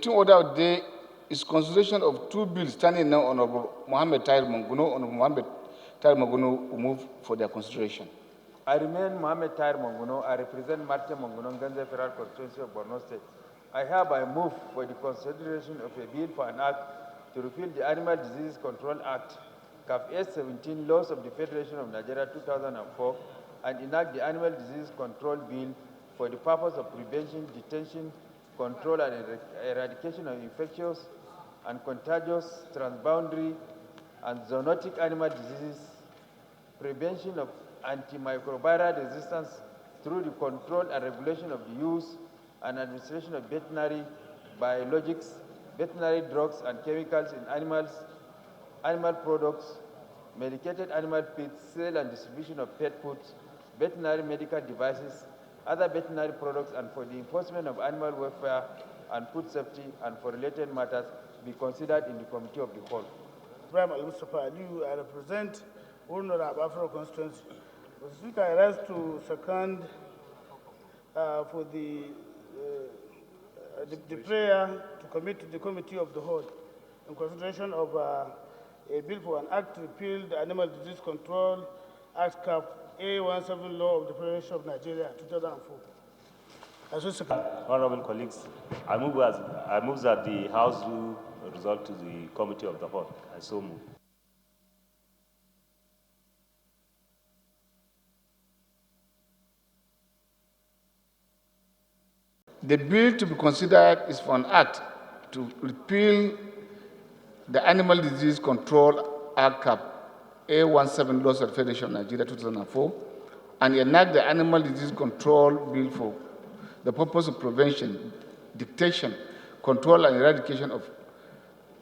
sitting order of the day is consideration of two bills standing now. Honorable Hon M T Monguno. Honorable Hon M T Monguno will move for their consideration. I remain Hon M T Monguno. I represent Martin Monguno, Ganze Federal Constituency of Borno State. I hereby move for the consideration of a bill for an act to repeal the Animal Disease Control Act, CAF S17, Laws of the Federation of Nigeria 2004, and enact the Animal Disease Control Bill for the purpose of prevention, detection, control, and eradication of infectious and contagious, transboundary, and zoonotic animal diseases, prevention of antimicrobial resistance through the control and regulation of the use and administration of veterinary biologics, veterinary drugs and chemicals in animals, animal products, medicated animal feed, sale and distribution of pet foods, veterinary medical devices, other veterinary products, and for the enforcement of animal welfare and food safety, and for related matters be considered in the Committee of the Whole. I represent Urunara Afro constituency. Mr. Speaker, I rise to second for the prayer to commit to the Committee of the Whole in consideration of a bill for an act to repeal the Animal Disease Control Act CAF A17 Law of the Federation of Nigeria 2004. Honorable colleagues, I move that the House do result to the Committee of the Whole. I so move. The bill to be considered is for an act to repeal the Animal Disease Control Act CAP A17 Laws of the Federation of Nigeria 2004 and enact the Animal Disease Control Bill for the purpose of prevention, detection, control, and eradication of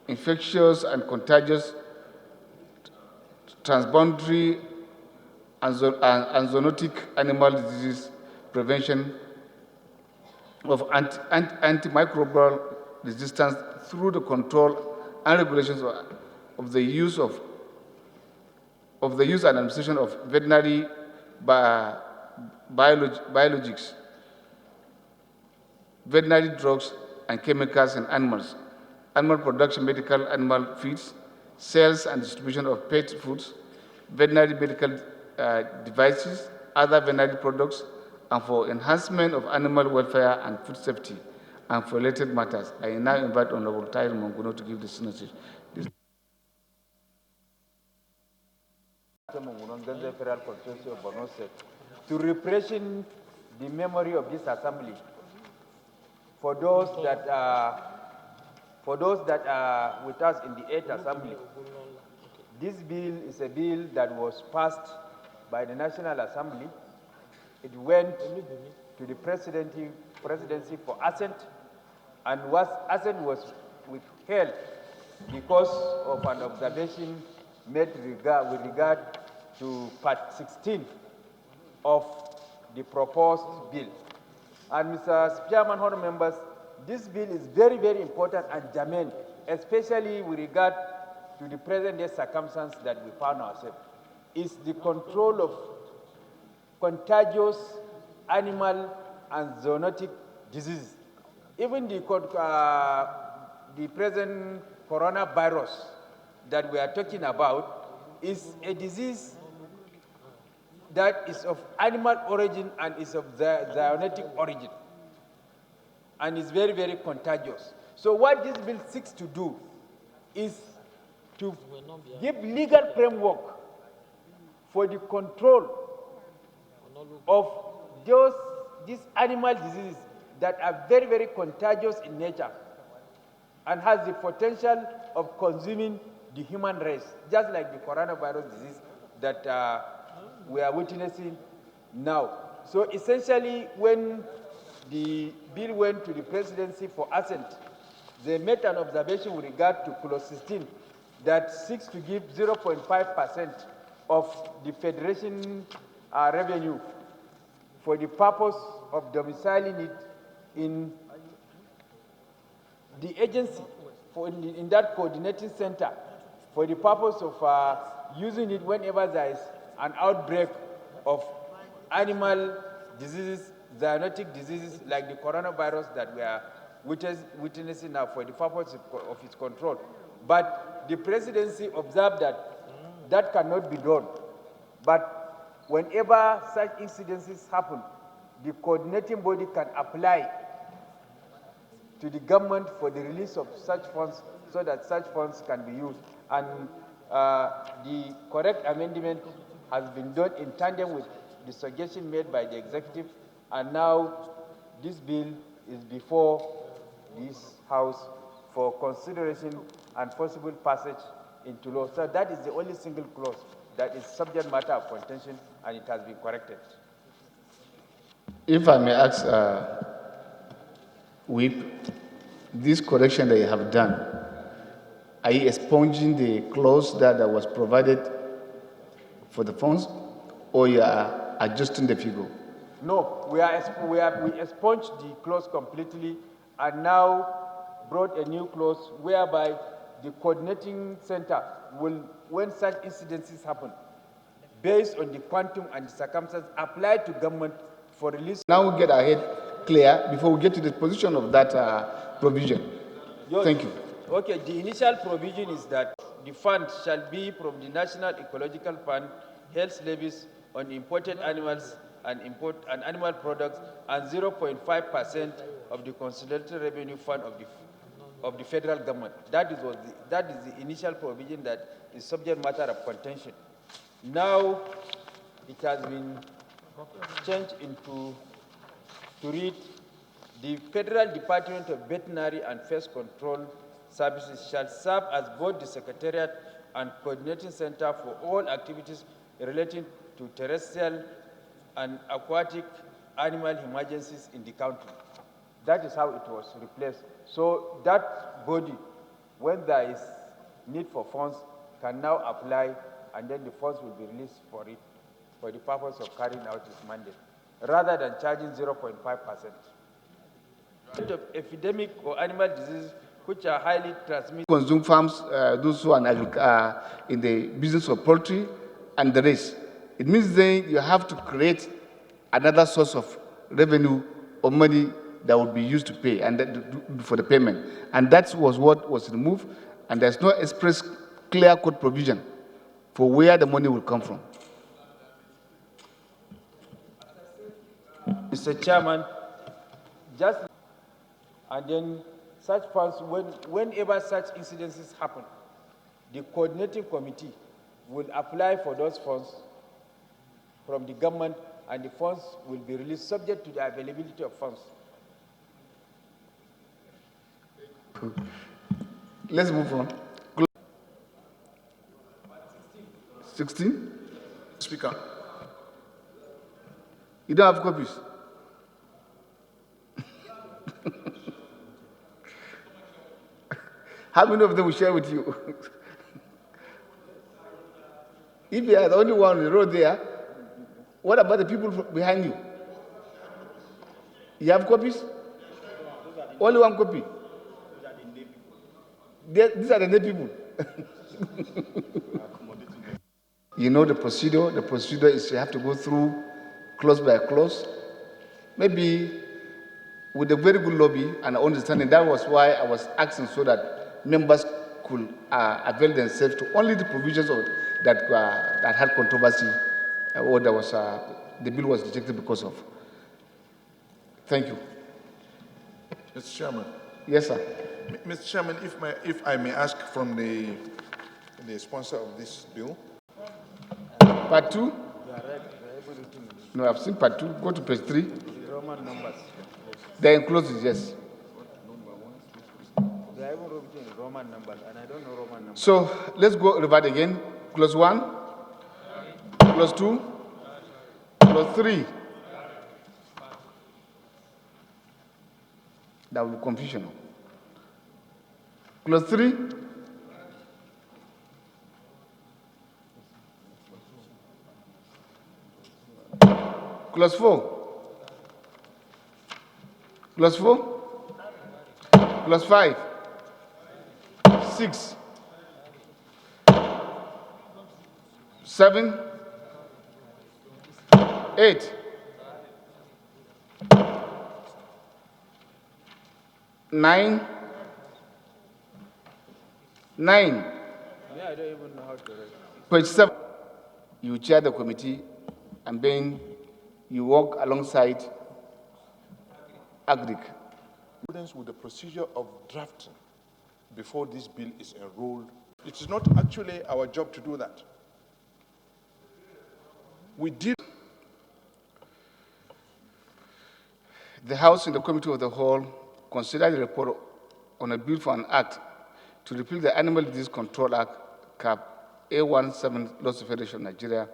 infectious and contagious, transboundary, and zoonotic animal disease prevention of antimicrobial resistance through the control and regulations of the use and administration of veterinary biologics, veterinary drugs and chemicals in animals, animal production, medical animal feeds, sales and distribution of pet foods, veterinary medical devices, other veterinary products, and for enhancement of animal welfare and food safety, and for related matters. I now invite Honorable Tahir Monguno to give the signature. Federal Constituency of Borno State, to repression the memory of this assembly for those that are with us in the 8th Assembly. This bill is a bill that was passed by the National Assembly. It went to the presidency for assent, and assent was withheld because of an observation made with regard to Part 16 of the proposed bill. And Mr. Chairman, honourable members, this bill is very, very important and germane, especially with regard to the present-day circumstance that we found ourselves. It's the control of contagious animal and zoonotic diseases. Even the present coronavirus that we are talking about is a disease that is of animal origin and is of zoonotic origin, and is very, very contagious. So what this bill seeks to do is to give legal framework for the control of these animal diseases that are very, very contagious in nature and has the potential of consuming the human race, just like the coronavirus disease that we are witnessing now. So essentially, when the bill went to the presidency for assent, they made an observation with regard to clause 16 that seeks to give 0.5% of the federation revenue for the purpose of domiciling it in the agency, in that coordinating center, for the purpose of using it whenever there is an outbreak of animal diseases, zoonotic diseases like the coronavirus that we are witnessing now for the purpose of its control. But the presidency observed that that cannot be done. But whenever such incidences happen, the coordinating body can apply to the government for the release of such funds so that such funds can be used. And the correct amendment has been done in tandem with the suggestion made by the executive, and now this bill is before this House for consideration and possible passage into law. So that is the only single clause that is subject matter of contention, and it has been corrected. If I may ask, Whip, this correction that you have done, are you expunging the clause that was provided for the funds, or you are adjusting the figure? No, we expunged the clause completely and now brought a new clause whereby the coordinating center will, when such incidences happen, based on the quantum and the circumstances, apply to government for release. Now we get our head clear before we get to the position of that provision. Thank you. Okay, the initial provision is that the fund shall be from the National Ecological Fund, health levies on imported animals and animal products, and 0.5% of the consolidated revenue fund of the federal government. That is the initial provision that is subject matter of contention. Now it has been changed to read: the Federal Department of Veterinary and Pest Control Services shall serve as both the Secretariat and Coordinating Center for all activities relating to terrestrial and aquatic animal emergencies in the country. That is how it was replaced. So that body, when there is need for funds, can now apply, and then the funds will be released for it, for the purpose of carrying out its mandate, rather than charging 0.5%. Of epidemic or animal diseases which are highly transmitted. Consume farms, those who are in the business of poultry and the rest. It means then you have to create another source of revenue or money that would be used to pay and for the payment. And that was what was removed, and there's no express clear-cut provision for where the money will come from. Mr. Chairman, and then such funds, whenever such incidences happen, the coordinating committee will apply for those funds from the government, and the funds will be released subject to the availability of funds. Let's move on. 16? Speaker. You don't have copies? How many of them will share with you? If you are the only one on the road there, what about the people behind you? You have copies? Only one copy? These are the new people. You know the procedure. The procedure is you have to go through clause by clause. Maybe with a very good lobby and understanding, that was why I was asking so that members could avail themselves to only the provisions that had controversy or that was the bill was rejected because of. Thank you. Mr. Chairman. Yes, sir. Mr. Chairman, if I may ask from the sponsor of this bill. Part 2? No, I've seen part 2. Go to page 3. Roman numbers. They enclosed it, yes. They are even written in Roman numbers, and I don't know Roman numbers. So let's go revert again. Clause 1, clause 2, clause 3. That will be confusion. Clause 3. Clause 4. Clause 4. Clause 5. 6. 7. 8. 9. 9. Yeah, I don't even know how to write. Page 7. You chair the committee, and then you work alongside Agric. Accordance with the procedure of drafting before this bill is enrolled. It is not actually our job to do that. We did. The House in the Committee of the Whole considered the report on a bill for an act to repeal the Animal Disease Control Act, CAP A17, Laws of Federation of Nigeria,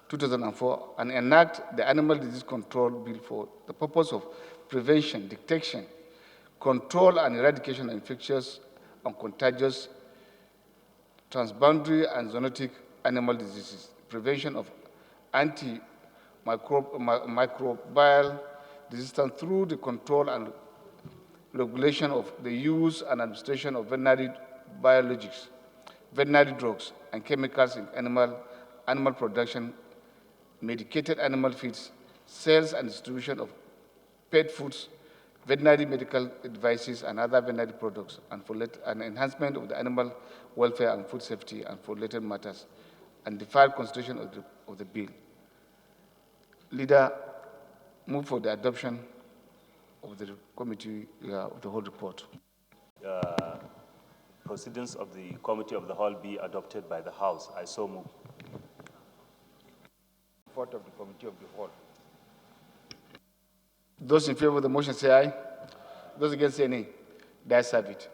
2004, and enact the Animal Disease Control Bill for the purpose of prevention, detection, control, and eradication of infectious and contagious, transboundary and zoonotic animal diseases, prevention of antimicrobial resistance through the control and regulation of the use and administration of veterinary biologics, veterinary drugs, and chemicals in animal production, medicated animal feeds, sales and distribution of pet foods, veterinary medical devices, and other veterinary products, and for an enhancement of the animal welfare and food safety, and for related matters, and deferred consideration of the bill. Leader, move for the adoption of the committee of the whole report. Proceedings of the Committee of the Whole be adopted by the House. I so move. Report of the Committee of the Whole. Those in favor of the motion say aye. Those against say nay. The ayes have it.